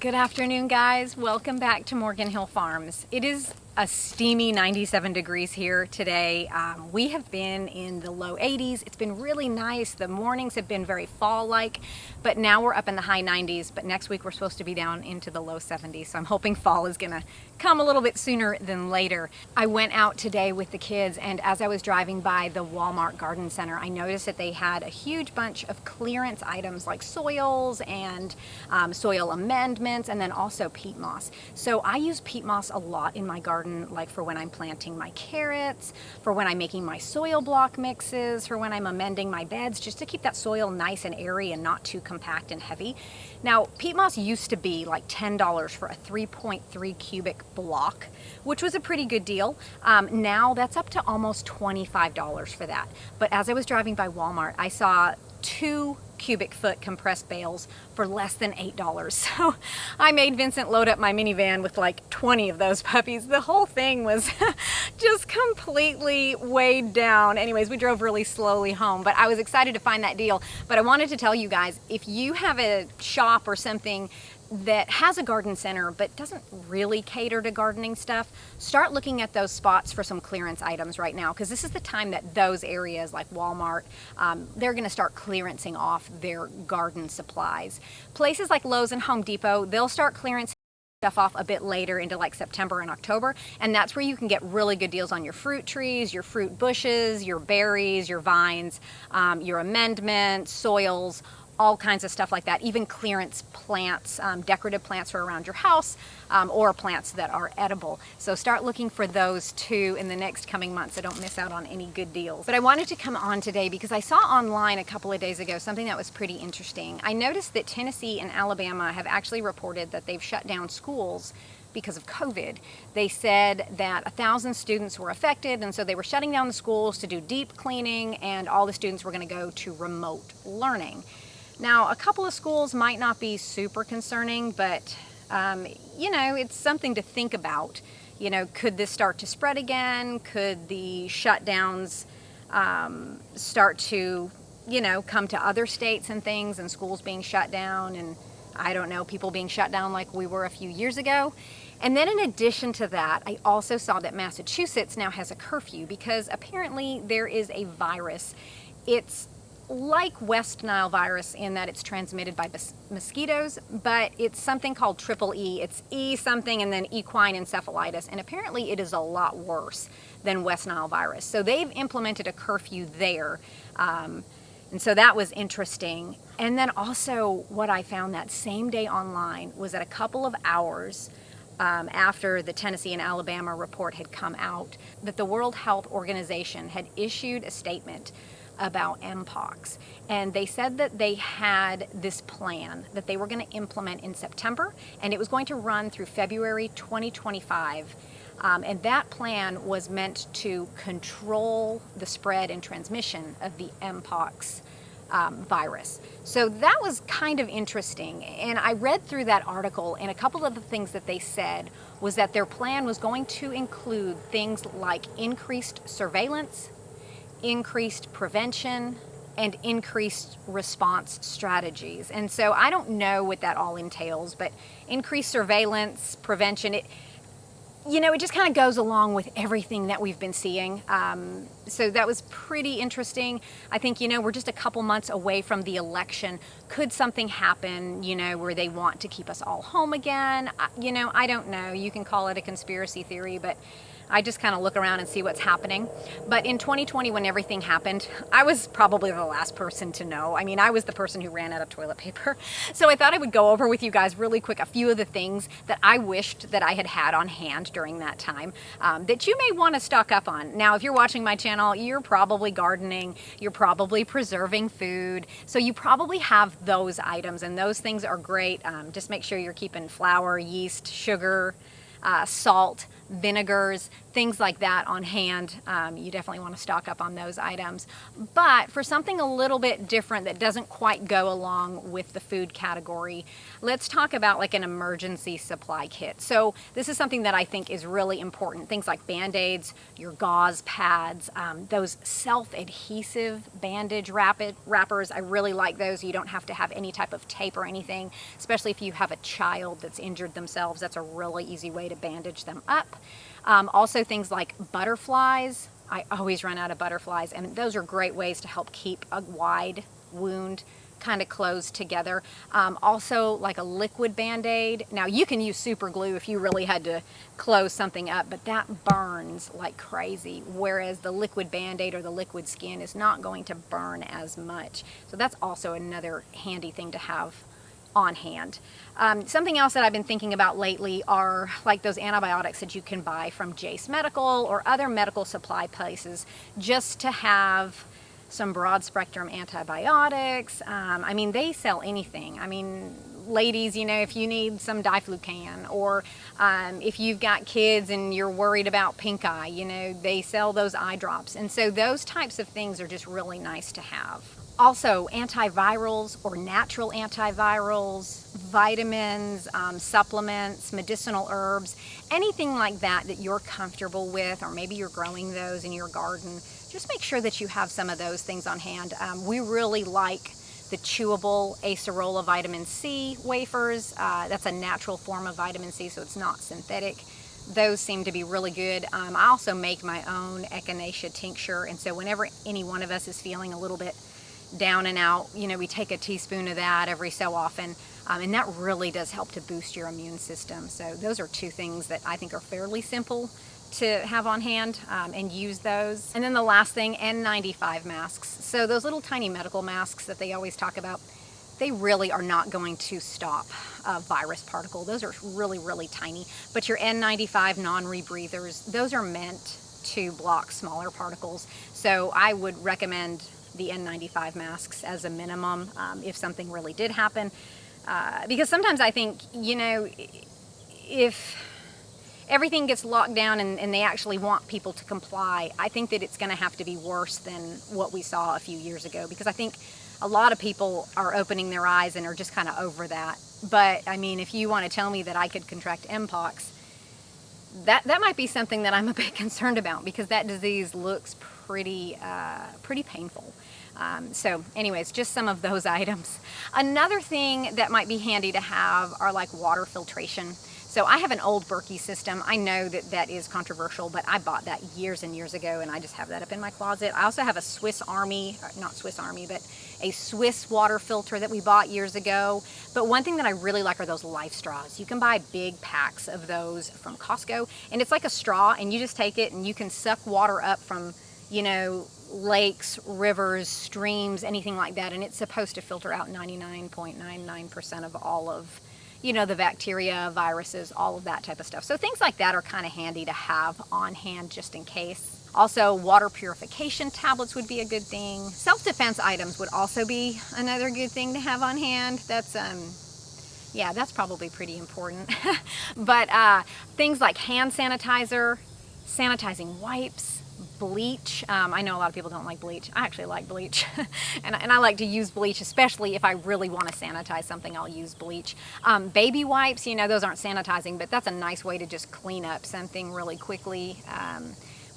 Good afternoon, guys. Welcome back to Morgan Hill Farms. It is a steamy 97 degrees here today. We have been in the low 80s. It's been really nice. The mornings have been very fall-like, but now we're up in the high 90s. But next week we're supposed to be down into the low 70s. So I'm hoping fall is gonna come a little bit sooner than later. I went out today with the kids, and as I was driving by the Walmart Garden Center, I noticed that they had a huge bunch of clearance items like soils and soil amendments, and then also peat moss. So I use peat moss a lot in my garden, like for when I'm planting my carrots, for when I'm making my soil block mixes, for when I'm amending my beds, just to keep that soil nice and airy and not too compact and heavy. Now, peat moss used to be like $10 for a 3.3 cubic block, which was a pretty good deal. Now that's up to almost $25 for that. But as I was driving by Walmart, I saw 2 cubic foot compressed bales for less than $8. So I made Vincent load up my minivan with like 20 of those puppies. The whole thing was just completely weighed down. Anyways, we drove really slowly home, but I was excited to find that deal. But I wanted to tell you guys, if you have a shop or something that has a garden center but doesn't really cater to gardening stuff, start looking at those spots for some clearance items right now, because this is the time that those areas like Walmart, they're going to start clearancing off their garden supplies. Places like Lowe's and Home Depot, they'll start clearancing stuff off a bit later into like September and October, and that's where you can get really good deals on your fruit trees, your fruit bushes, your berries, your vines, your amendments, soils, all kinds of stuff like that, even clearance plants, decorative plants for around your house, or plants that are edible. So start looking for those too in the next coming months, so don't miss out on any good deals. But I wanted to come on today because I saw online a couple of days ago something that was pretty interesting. I noticed that Tennessee and Alabama have actually reported that they've shut down schools because of COVID. They said that 1,000 students were affected, and so they were shutting down the schools to do deep cleaning, and all the students were going to go to remote learning. Now, a couple of schools might not be super concerning, but you know, it's something to think about. You know, could this start to spread again? Could the shutdowns start to, you know, come to other states and things, and schools being shut down, and I don't know, people being shut down like we were a few years ago? And then in addition to that, I also saw that Massachusetts now has a curfew because apparently there is a virus. It's like West Nile virus in that it's transmitted by mosquitoes, but it's something called triple E. It's E something and then equine encephalitis, and apparently it is a lot worse than West Nile virus. So they've implemented a curfew there, and so that was interesting. And then also what I found that same day online was that a couple of hours after the Tennessee and Alabama report had come out, that the World Health Organization had issued a statement about Mpox, and they said that they had this plan that they were going to implement in September, and it was going to run through February 2025, and that plan was meant to control the spread and transmission of the Mpox virus. So that was kind of interesting, and I read through that article, and a couple of the things that they said was that their plan was going to include things like increased surveillance, increased prevention, and increased response strategies. And so I don't know what that all entails, but increased surveillance, prevention, it just kind of goes along with everything that we've been seeing. So that was pretty interesting. I think, we're just a couple months away from the election. Could something happen, where they want to keep us all home again? I don't know. You can call it a conspiracy theory, but I just kind of look around and see what's happening. But in 2020, when everything happened, I was probably the last person to know. I mean, I was the person who ran out of toilet paper. So I thought I would go over with you guys really quick a few of the things that I wished that I had had on hand during that time that you may want to stock up on. Now, if you're watching my channel, you're probably gardening, you're probably preserving food, so you probably have those items, and those things are great. Just make sure you're keeping flour, yeast, sugar, salt, vinegars, things like that on hand. You definitely want to stock up on those items. But for something a little bit different that doesn't quite go along with the food category, let's talk about like an emergency supply kit. So this is something that I think is really important. Things like Band-Aids, your gauze pads, those self-adhesive bandage wrappers. I really like those. You don't have to have any type of tape or anything, especially if you have a child that's injured themselves. That's a really easy way to bandage them up. Also things like butterflies. I always run out of butterflies, and those are great ways to help keep a wide wound kind of closed together. Also like a liquid Band-Aid. Now you can use super glue if you really had to close something up, but that burns like crazy, whereas the liquid Band-Aid or the liquid skin is not going to burn as much. So that's also another handy thing to have on hand. Something else that I've been thinking about lately are like those antibiotics that you can buy from Jace Medical or other medical supply places, just to have some broad spectrum antibiotics. I mean, they sell anything. I mean, ladies, you know, if you need some diflucan, or if you've got kids and you're worried about pink eye, you know, they sell those eye drops. And so those types of things are just really nice to have. Also, antivirals or natural antivirals, vitamins, supplements, medicinal herbs, anything like that that you're comfortable with, or maybe you're growing those in your garden. Just make sure that you have some of those things on hand. We really like the chewable acerola vitamin C wafers. That's a natural form of vitamin C, so it's not synthetic. Those seem to be really good. I also make my own echinacea tincture, and so whenever any one of us is feeling a little bit down and out, you know, we take a teaspoon of that every so often, and that really does help to boost your immune system. So those are two things that I think are fairly simple to have on hand, and use those. And then the last thing, N95 masks. So those little tiny medical masks that they always talk about, they really are not going to stop a virus particle. Those are really, really tiny. But your N95 non-rebreathers, those are meant to block smaller particles. So I would recommend the N95 masks as a minimum if something really did happen. Because sometimes I think, you know, if everything gets locked down and they actually want people to comply, I think that it's going to have to be worse than what we saw a few years ago, because I think a lot of people are opening their eyes and are just kind of over that. But I mean, if you want to tell me that I could contract Mpox, that might be something that I'm a bit concerned about, because that disease looks pretty painful. So anyways, just some of those items. Another thing that might be handy to have are like water filtration. So I have an old Berkey system. I know that that is controversial, but I bought that years and years ago, and I just have that up in my closet. I also have a Swiss water filter that we bought years ago. But one thing that I really like are those Life straws. You can buy big packs of those from Costco, and it's like a straw, and you just take it and you can suck water up from, you know, lakes, rivers, streams, anything like that, and it's supposed to filter out 99.99% of all of, you know, the bacteria, viruses, all of that type of stuff. So things like that are kind of handy to have on hand just in case. Also, water purification tablets would be a good thing. Self-defense items would also be another good thing to have on hand. That's yeah, that's probably pretty important. But things like hand sanitizer, sanitizing wipes, bleach. I know a lot of people don't like bleach. I actually like bleach. and I like to use bleach, especially if I really want to sanitize something, I'll use bleach. Baby wipes, you know, those aren't sanitizing, but that's a nice way to just clean up something really quickly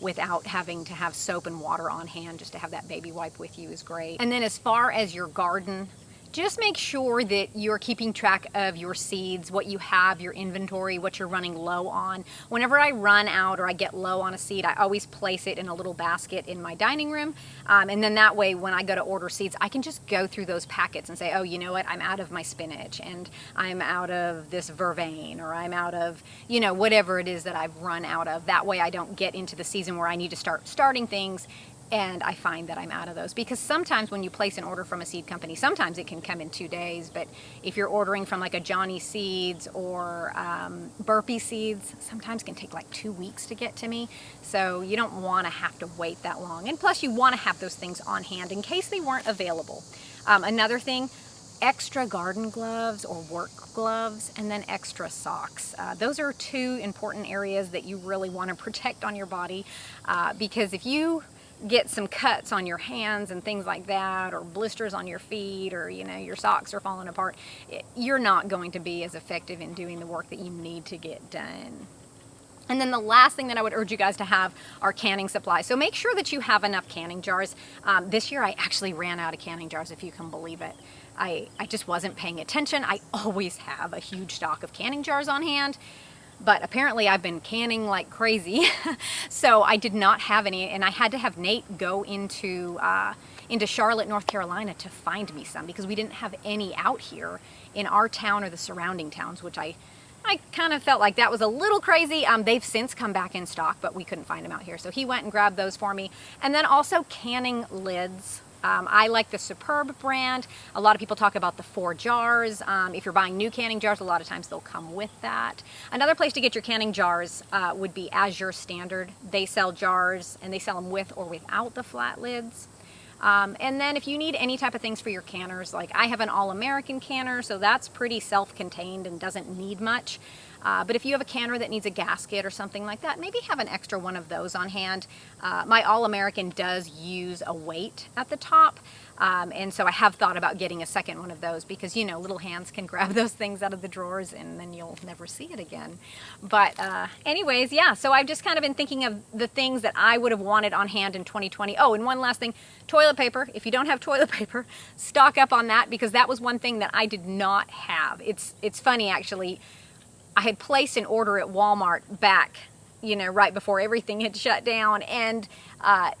without having to have soap and water on hand. Just to have that baby wipe with you is great. And then as far as your garden, just make sure that you're keeping track of your seeds, what you have, your inventory, what you're running low on. Whenever I run out or I get low on a seed, I always place it in a little basket in my dining room. And then that way, when I go to order seeds, I can just go through those packets and say, oh, you know what, I'm out of my spinach, and I'm out of this vervain, or I'm out of, you know, whatever it is that I've run out of. That way I don't get into the season where I need to start starting things and I find that I'm out of those. Because sometimes when you place an order from a seed company, sometimes it can come in 2 days, but if you're ordering from like a Johnny Seeds or Burpee Seeds, sometimes can take like 2 weeks to get to me. So you don't want to have to wait that long. And plus you want to have those things on hand in case they weren't available. Another thing, extra garden gloves or work gloves, and then extra socks. Those are two important areas that you really want to protect on your body, because if you get some cuts on your hands and things like that, or blisters on your feet, or your socks are falling apart, you're not going to be as effective in doing the work that you need to get done. And then the last thing that I would urge you guys to have are canning supplies. So make sure that you have enough canning jars. This year I actually ran out of canning jars, if you can believe it. I just wasn't paying attention. I always have a huge stock of canning jars on hand, but apparently I've been canning like crazy. So I did not have any, and I had to have Nate go into Charlotte, North Carolina to find me some, because we didn't have any out here in our town or the surrounding towns, which I kind of felt like that was a little crazy. They've since come back in stock, but we couldn't find them out here. So he went and grabbed those for me. And then also canning lids. I like the Superb brand. A lot of people talk about the 4 jars. If you're buying new canning jars, a lot of times they'll come with that. Another place to get your canning jars would be Azure Standard. They sell jars, and they sell them with or without the flat lids. And then if you need any type of things for your canners, like I have an All-American canner, so that's pretty self-contained and doesn't need much. But if you have a canner that needs a gasket or something like that, maybe have an extra one of those on hand. My All-American does use a weight at the top, and so I have thought about getting a second one of those, because little hands can grab those things out of the drawers and then you'll never see it again. But anyways, yeah, so I've just kind of been thinking of the things that I would have wanted on hand in 2020. Oh, and one last thing, toilet paper. If you don't have toilet paper, stock up on that, because that was one thing that I did not have. It's funny, actually. I had placed an order at Walmart back, right before everything had shut down, and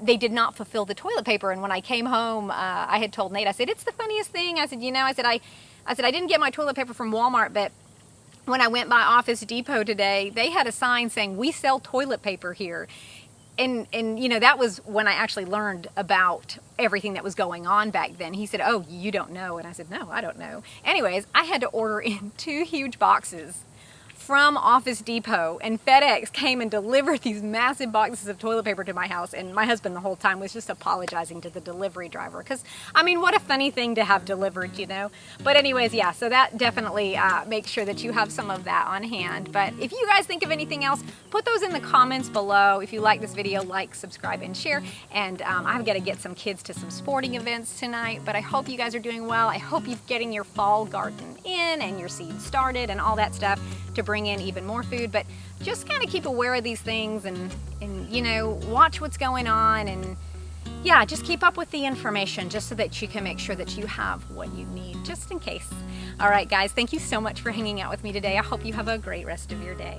they did not fulfill the toilet paper. And when I came home, I had told Nate, I said, it's the funniest thing. I said, I didn't get my toilet paper from Walmart, but when I went by Office Depot today, they had a sign saying, "We sell toilet paper here." And that was when I actually learned about everything that was going on back then. He said, "Oh, you don't know." And I said, "No, I don't know." Anyways, I had to order in 2 huge boxes from Office Depot, and FedEx came and delivered these massive boxes of toilet paper to my house, and my husband the whole time was just apologizing to the delivery driver, because what a funny thing to have delivered, But anyways, yeah, so that definitely make sure that you have some of that on hand. But if you guys think of anything else, put those in the comments below. If you like this video, like, subscribe, and share. And I've got to get some kids to some sporting events tonight, but I hope you guys are doing well. I hope you're getting your fall garden in and your seeds started and all that stuff to bring in even more food. But just kind of keep aware of these things, and watch what's going on, and yeah, just keep up with the information, just so that you can make sure that you have what you need, just in case. All right, guys, thank you so much for hanging out with me today. I hope you have a great rest of your day.